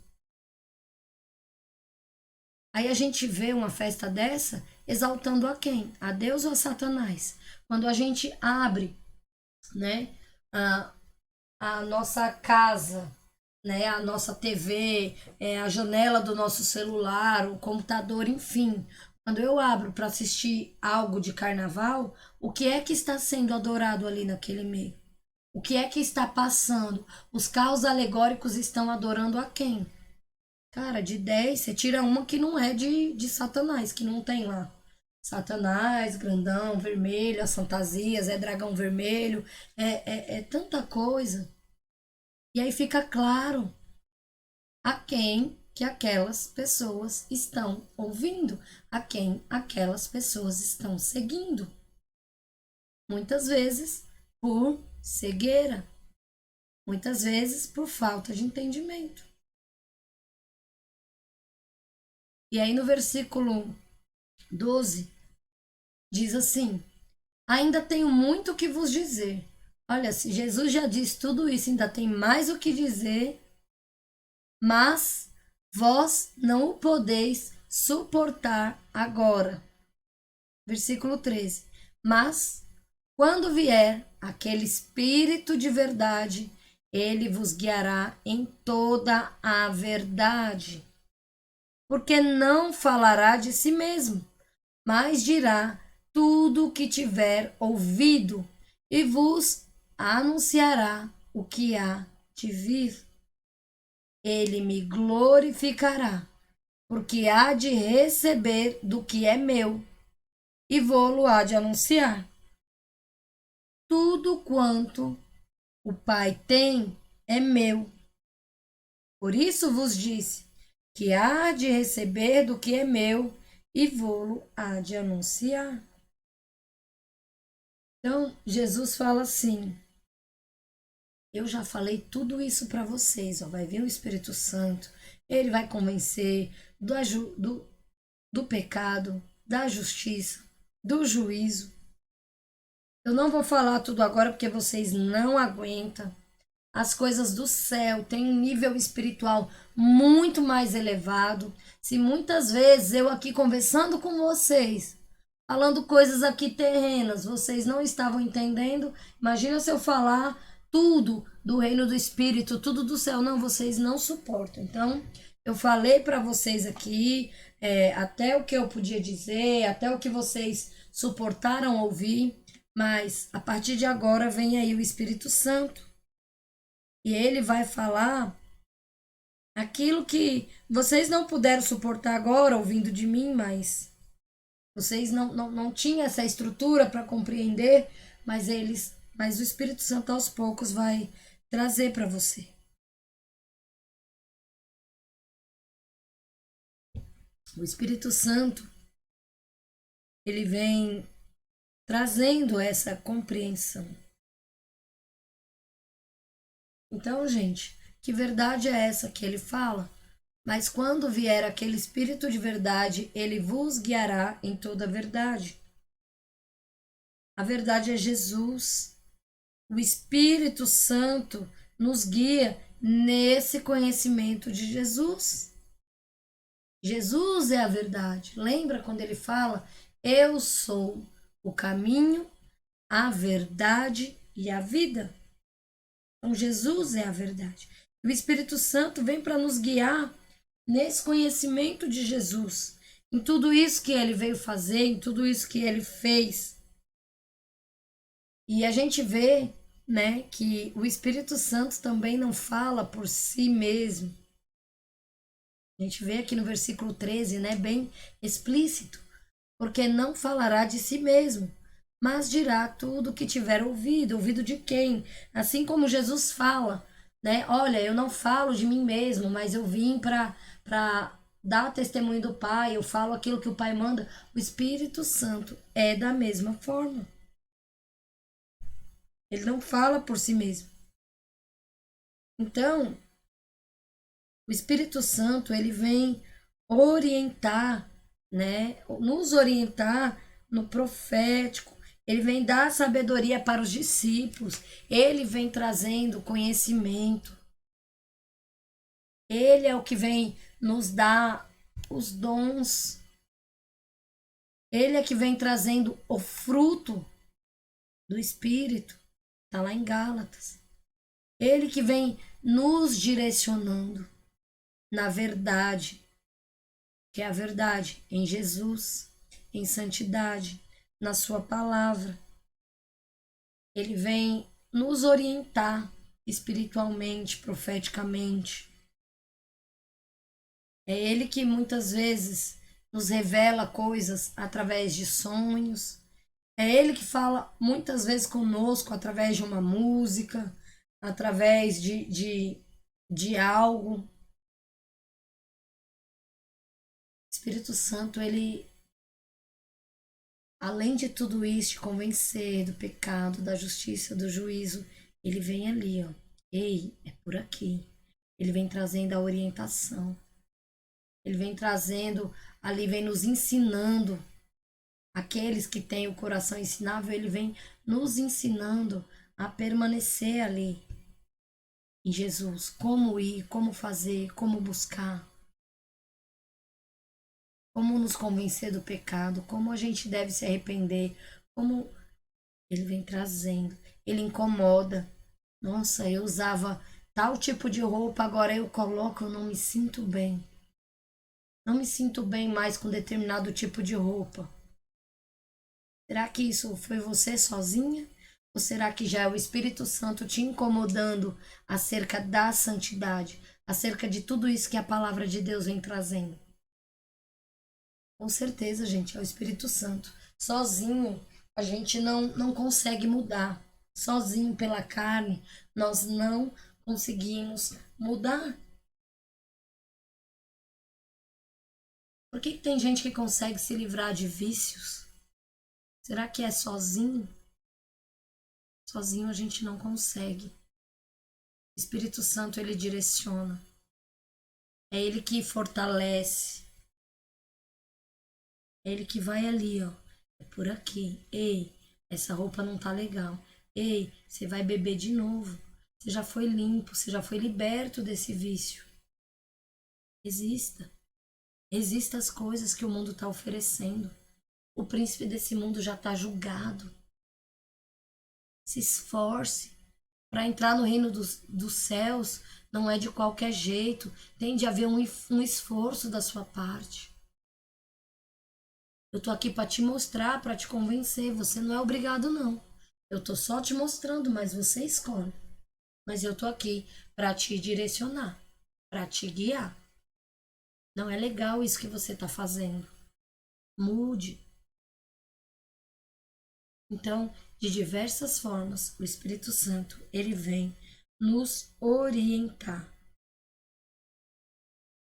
Aí a gente vê uma festa dessa exaltando a quem? A Deus ou a Satanás? Quando a gente abre, né, a nossa casa, né, a nossa TV, a janela do nosso celular, o computador, enfim. Quando eu abro para assistir algo de carnaval, o que é que está sendo adorado ali naquele meio? O que é que está passando? Os carros alegóricos estão adorando a quem? Cara, de 10 você tira uma que não é de Satanás, que não tem lá. Satanás, grandão, vermelho, as fantasias, é dragão vermelho, é tanta coisa. E aí fica claro a quem que aquelas pessoas estão ouvindo, a quem aquelas pessoas estão seguindo. Muitas vezes por cegueira, muitas vezes por falta de entendimento. E aí no versículo 12 diz assim: ainda tenho muito o que vos dizer. Olha, se Jesus já disse tudo isso, ainda tem mais o que dizer, mas vós não o podeis suportar agora. Versículo 13. Mas, quando vier aquele Espírito de verdade, ele vos guiará em toda a verdade. Porque não falará de si mesmo, mas dirá tudo o que tiver ouvido e vos anunciará o que há de vir. Ele me glorificará, porque há de receber do que é meu e vou-lo há de anunciar. Tudo quanto o Pai tem é meu. Por isso vos disse que há de receber do que é meu e vou-lo há de anunciar. Então, Jesus fala assim: eu já falei tudo isso para vocês, ó, vai vir o Espírito Santo, ele vai convencer do pecado, da justiça, do juízo. Eu não vou falar tudo agora porque vocês não aguentam. As coisas do céu têm um nível espiritual muito mais elevado. Se muitas vezes eu aqui conversando com vocês, falando coisas aqui terrenas, vocês não estavam entendendo, imagina se eu falar tudo do reino do espírito, tudo do céu. Não, vocês não suportam. Então, eu falei para vocês aqui até o que eu podia dizer, até o que vocês suportaram ouvir, mas a partir de agora vem aí o Espírito Santo. E ele vai falar aquilo que vocês não puderam suportar agora ouvindo de mim, mas vocês não tinham essa estrutura para compreender, mas o Espírito Santo aos poucos vai trazer para você. O Espírito Santo, ele vem trazendo essa compreensão. Então, gente, que verdade é essa que ele fala? Mas quando vier aquele Espírito de verdade, ele vos guiará em toda a verdade. A verdade é Jesus. O Espírito Santo nos guia nesse conhecimento de Jesus. Jesus é a verdade. Lembra quando ele fala: eu sou o caminho, a verdade e a vida? Então, Jesus é a verdade. O Espírito Santo vem para nos guiar nesse conhecimento de Jesus, em tudo isso que ele veio fazer, em tudo isso que ele fez. E a gente vê, né, que o Espírito Santo também não fala por si mesmo. A gente vê aqui no versículo 13, né, bem explícito, porque não falará de si mesmo, mas dirá tudo o que tiver ouvido. Ouvido de quem? Assim como Jesus fala, né? Olha, eu não falo de mim mesmo, mas eu vim para dar testemunho do Pai, eu falo aquilo que o Pai manda. O Espírito Santo é da mesma forma. Ele não fala por si mesmo. Então, o Espírito Santo, ele vem orientar, né? Nos orientar no profético. Ele vem dar sabedoria para os discípulos. Ele vem trazendo conhecimento. Ele é o que vem nos dar os dons. Ele é que vem trazendo o fruto do Espírito. Está lá em Gálatas. Ele que vem nos direcionando na verdade, que é a verdade em Jesus, em santidade, na sua palavra. Ele vem nos orientar espiritualmente, profeticamente. É ele que muitas vezes nos revela coisas através de sonhos. É ele que fala muitas vezes conosco através de uma música, através de algo. O Espírito Santo, ele, além de tudo isso, te convencer do pecado, da justiça, do juízo, ele vem ali, ó. Ei, é por aqui. Ele vem trazendo a orientação. Ele vem trazendo, ali vem nos ensinando. Aqueles que têm o coração ensinável, ele vem nos ensinando a permanecer ali em Jesus. Como ir, como fazer, como buscar. Como nos convencer do pecado, como a gente deve se arrepender, como ele vem trazendo. Ele incomoda. Nossa, eu usava tal tipo de roupa, agora eu coloco, eu não me sinto bem. Não me sinto bem mais com determinado tipo de roupa. Será que isso foi você sozinha? Ou será que já é o Espírito Santo te incomodando acerca da santidade, acerca de tudo isso que a palavra de Deus vem trazendo? Com certeza, gente, é o Espírito Santo. Sozinho, a gente não consegue mudar. Sozinho, pela carne, nós não conseguimos mudar. Por que tem gente que consegue se livrar de vícios? Será que é sozinho? Sozinho a gente não consegue. O Espírito Santo, ele direciona. É ele que fortalece. É ele que vai ali, ó. É por aqui. Ei, essa roupa não tá legal. Ei, você vai beber de novo. Você já foi limpo, você já foi liberto desse vício. Exista. Exista as coisas que o mundo está oferecendo. O príncipe desse mundo já está julgado. Se esforce para entrar no reino dos céus. Não é de qualquer jeito. Tem de haver um esforço da sua parte. Eu tô aqui para te mostrar, para te convencer. Você não é obrigado, não. Eu tô só te mostrando, mas você escolhe. Mas eu tô aqui para te direcionar, para te guiar. Não é legal isso que você tá fazendo. Mude. Então, de diversas formas, o Espírito Santo, ele vem nos orientar.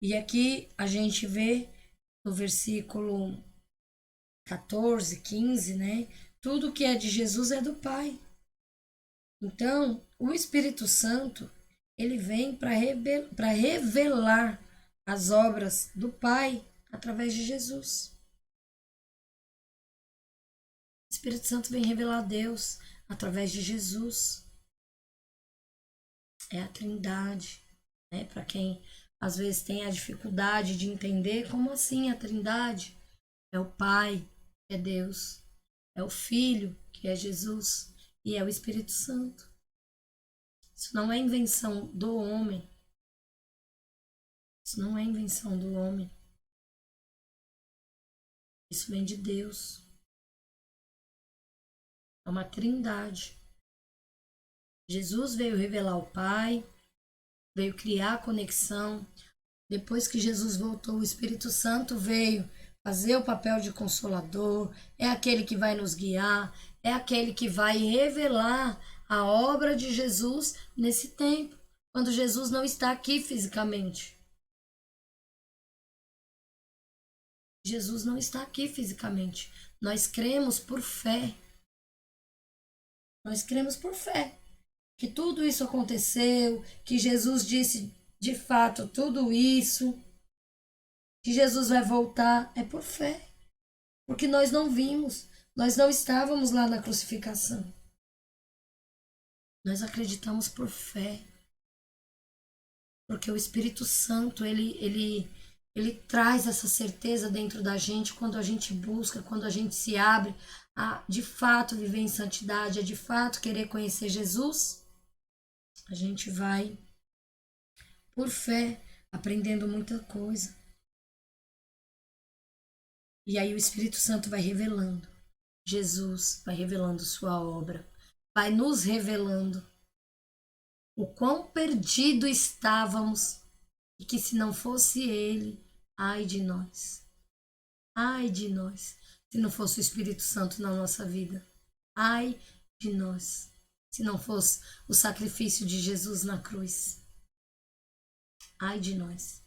E aqui a gente vê no versículo 14, 15, né? Tudo que é de Jesus é do Pai. Então, o Espírito Santo, ele vem para revelar as obras do Pai através de Jesus. O Espírito Santo vem revelar Deus através de Jesus. É a Trindade, né? Para quem às vezes tem a dificuldade de entender como assim a Trindade é o Pai, que é Deus, é o Filho, que é Jesus, e é o Espírito Santo. Isso não é invenção do homem. Isso não é invenção do homem. Isso vem de Deus. É uma trindade. Jesus veio revelar o Pai, veio criar a conexão. Depois que Jesus voltou, o Espírito Santo veio fazer o papel de consolador, é aquele que vai nos guiar, é aquele que vai revelar a obra de Jesus nesse tempo, quando Jesus não está aqui fisicamente. Jesus não está aqui fisicamente. Nós cremos por fé. Nós cremos por fé. que tudo isso aconteceu, que Jesus disse de fato tudo isso, que Jesus vai voltar, é por fé. Porque nós não vimos, nós não estávamos lá na crucificação. Nós acreditamos por fé. Porque o Espírito Santo, ele traz essa certeza dentro da gente quando a gente busca, quando a gente se abre a de fato viver em santidade, a de fato querer conhecer Jesus. A gente vai, por fé, aprendendo muita coisa. E aí o Espírito Santo vai revelando. Jesus vai revelando sua obra. Vai nos revelando o quão perdido estávamos e que se não fosse Ele, ai de nós. Ai de nós. Se não fosse o Espírito Santo na nossa vida. Ai de nós. Se não fosse o sacrifício de Jesus na cruz. Ai de nós.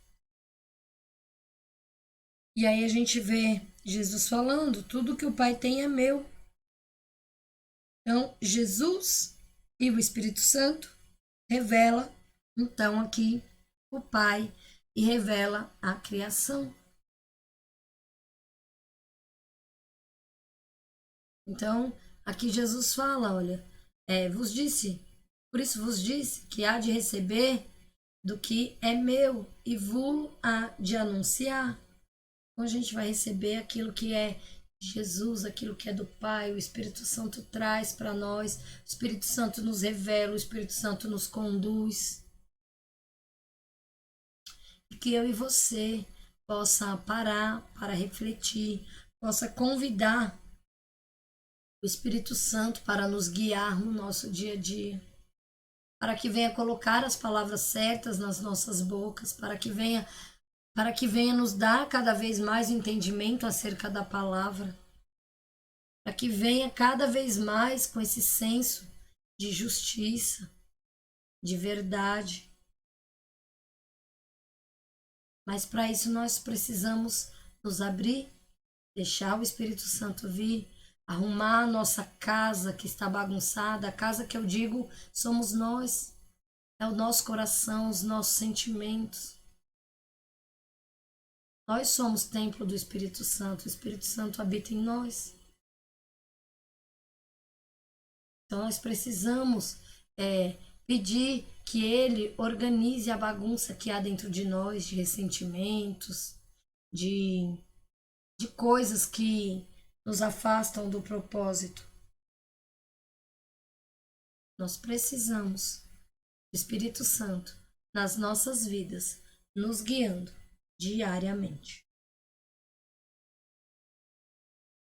E aí a gente vê Jesus falando: tudo que o Pai tem é meu. Então, Jesus e o Espírito Santo revela, então, aqui o Pai e revela a criação. Então, aqui Jesus fala, olha, vos disse, por isso vos disse que há de receber do que é meu e vos há de anunciar. Então, a gente vai receber aquilo que é Jesus, aquilo que é do Pai, o Espírito Santo traz para nós, o Espírito Santo nos revela, o Espírito Santo nos conduz. E que eu e você possa parar para refletir, possa convidar o Espírito Santo para nos guiar no nosso dia a dia, para que venha colocar as palavras certas nas nossas bocas, para que venha nos dar cada vez mais entendimento acerca da palavra, para que venha cada vez mais com esse senso de justiça, de verdade. Mas para isso nós precisamos nos abrir, deixar o Espírito Santo vir, arrumar a nossa casa que está bagunçada. A casa que eu digo somos nós, é o nosso coração, os nossos sentimentos. Nós somos templo do Espírito Santo, o Espírito Santo habita em nós. Então nós precisamos pedir que Ele organize a bagunça que há dentro de nós, de ressentimentos, de coisas que nos afastam do propósito. Nós precisamos do Espírito Santo nas nossas vidas, nos guiando diariamente.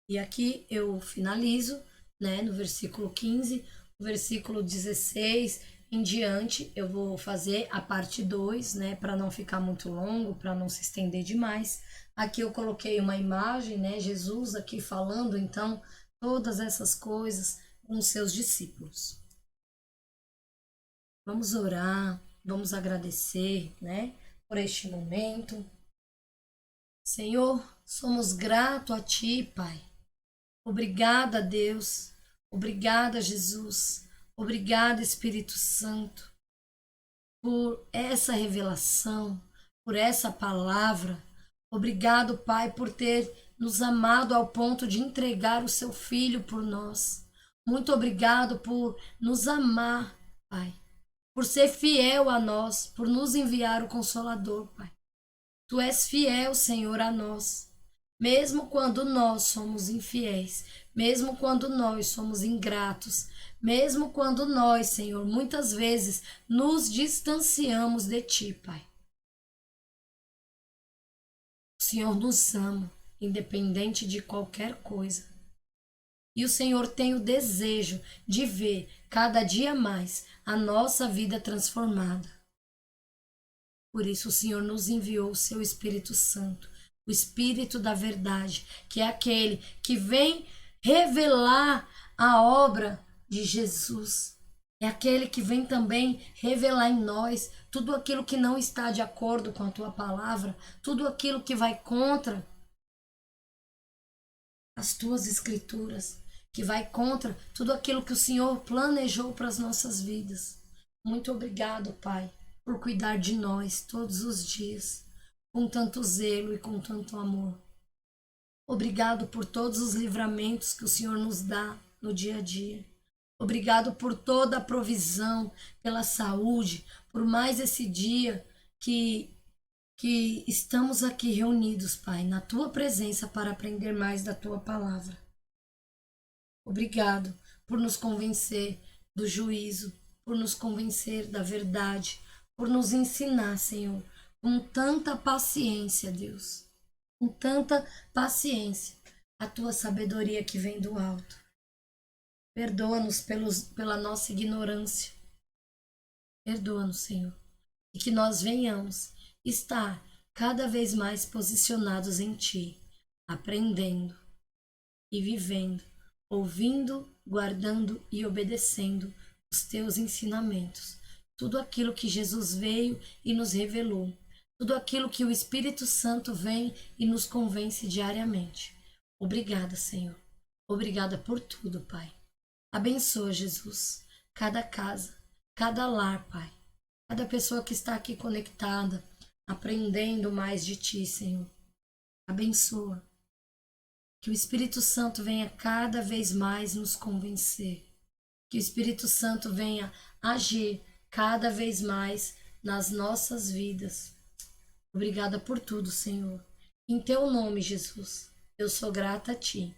E aqui eu finalizo, no versículo 15, o versículo 16 em diante, eu vou fazer a parte 2, para não ficar muito longo, para não se estender demais. Aqui eu coloquei uma imagem, Jesus aqui falando, então, todas essas coisas com os seus discípulos. Vamos orar, vamos agradecer, por este momento. Senhor, somos gratos a Ti, Pai. Obrigada, Deus. Obrigada, Jesus. Obrigada, Espírito Santo, por essa revelação, por essa palavra. Obrigado, Pai, por ter nos amado ao ponto de entregar o Seu Filho por nós. Muito obrigado por nos amar, Pai, por ser fiel a nós, por nos enviar o Consolador, Pai. Tu és fiel, Senhor, a nós, mesmo quando nós somos infiéis, mesmo quando nós somos ingratos, mesmo quando nós, Senhor, muitas vezes nos distanciamos de Ti, Pai. O Senhor nos ama, independente de qualquer coisa. E o Senhor tem o desejo de ver cada dia mais a nossa vida transformada. Por isso o Senhor nos enviou o Seu Espírito Santo, o Espírito da verdade, que é aquele que vem revelar a obra de Jesus. É aquele que vem também revelar em nós tudo aquilo que não está de acordo com a Tua palavra, tudo aquilo que vai contra as Tuas escrituras. que vai contra tudo aquilo que o Senhor planejou para as nossas vidas. Muito obrigado, Pai, por cuidar de nós todos os dias, com tanto zelo e com tanto amor. Obrigado por todos os livramentos que o Senhor nos dá no dia a dia. Obrigado por toda a provisão, pela saúde, por mais esse dia que estamos aqui reunidos, Pai, na Tua presença para aprender mais da Tua palavra. Obrigado por nos convencer do juízo, por nos convencer da verdade, por nos ensinar, Senhor, com tanta paciência, Deus, com tanta paciência, a Tua sabedoria que vem do alto. Perdoa-nos pela nossa ignorância. Perdoa-nos, Senhor, e que nós venhamos estar cada vez mais posicionados em Ti, aprendendo e vivendo, ouvindo, guardando e obedecendo os Teus ensinamentos. Tudo aquilo que Jesus veio e nos revelou. Tudo aquilo que o Espírito Santo vem e nos convence diariamente. Obrigada, Senhor. Obrigada por tudo, Pai. Abençoa, Jesus, cada casa, cada lar, Pai. Cada pessoa que está aqui conectada, aprendendo mais de Ti, Senhor. Abençoa. Que o Espírito Santo venha cada vez mais nos convencer. Que o Espírito Santo venha agir cada vez mais nas nossas vidas. Obrigada por tudo, Senhor. Em Teu nome, Jesus, eu sou grata a Ti.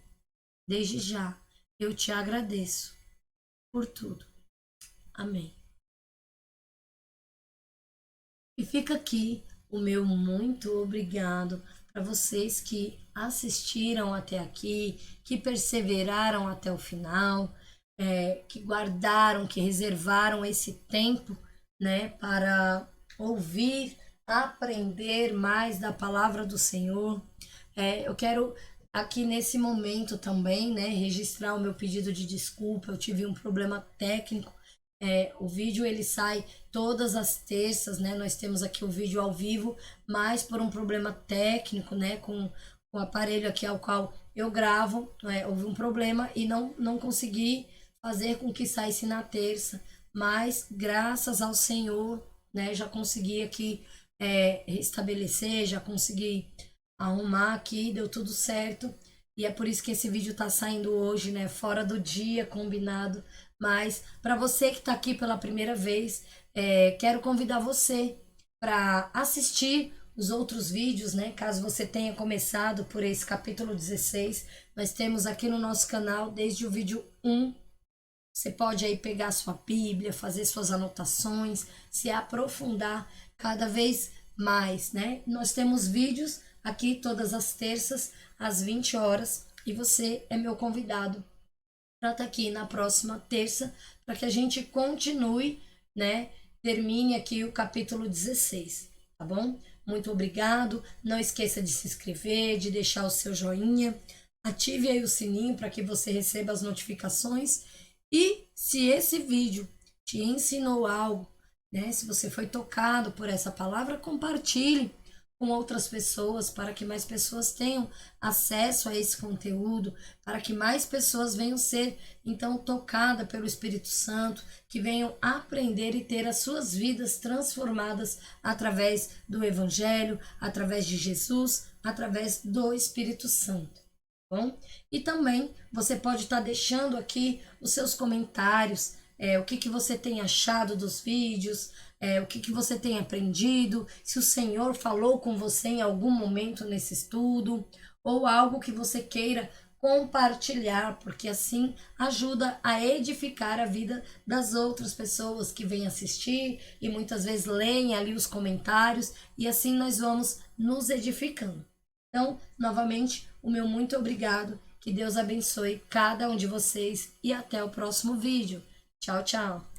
Desde já, eu Te agradeço por tudo. Amém. E fica aqui o meu muito obrigado para vocês que assistiram até aqui, que perseveraram até o final, que guardaram, que reservaram esse tempo, né, para ouvir, aprender mais da palavra do Senhor. Eu quero aqui nesse momento também, né, registrar o meu pedido de desculpa. Eu tive um problema técnico. O vídeo ele sai todas as terças, né? Nós temos aqui o vídeo ao vivo, mas por um problema técnico, né? Com o aparelho aqui ao qual eu gravo, houve um problema e não consegui fazer com que saísse na terça. Mas graças ao Senhor, né? Já consegui aqui restabelecer, já consegui arrumar aqui, deu tudo certo. E é por isso que esse vídeo tá saindo hoje, né? Fora do dia combinado. Mas para você que está aqui pela primeira vez, quero convidar você para assistir os outros vídeos, né? Caso você tenha começado por esse capítulo 16, nós temos aqui no nosso canal desde o vídeo 1. Você pode aí pegar sua Bíblia, fazer suas anotações, se aprofundar cada vez mais, né? Nós temos vídeos aqui todas as terças às 20 horas e você é meu convidado para estar aqui na próxima terça, para que a gente continue, né? Termine aqui o capítulo 16, tá bom? Muito obrigado. Não esqueça de se inscrever, de deixar o seu joinha. Ative aí o sininho para que você receba as notificações. E se esse vídeo te ensinou algo, né? Se você foi tocado por essa palavra, compartilhe com outras pessoas, para que mais pessoas tenham acesso a esse conteúdo, para que mais pessoas venham ser, então, tocadas pelo Espírito Santo, que venham aprender e ter as suas vidas transformadas através do Evangelho, através de Jesus, através do Espírito Santo. Bom? E também você pode estar deixando aqui os seus comentários, o que você tem achado dos vídeos, o que você tem aprendido, se o Senhor falou com você em algum momento nesse estudo, ou algo que você queira compartilhar, porque assim ajuda a edificar a vida das outras pessoas que vêm assistir e muitas vezes leem ali os comentários, e assim nós vamos nos edificando. Então, novamente, o meu muito obrigado, que Deus abençoe cada um de vocês e até o próximo vídeo. Tchau, tchau!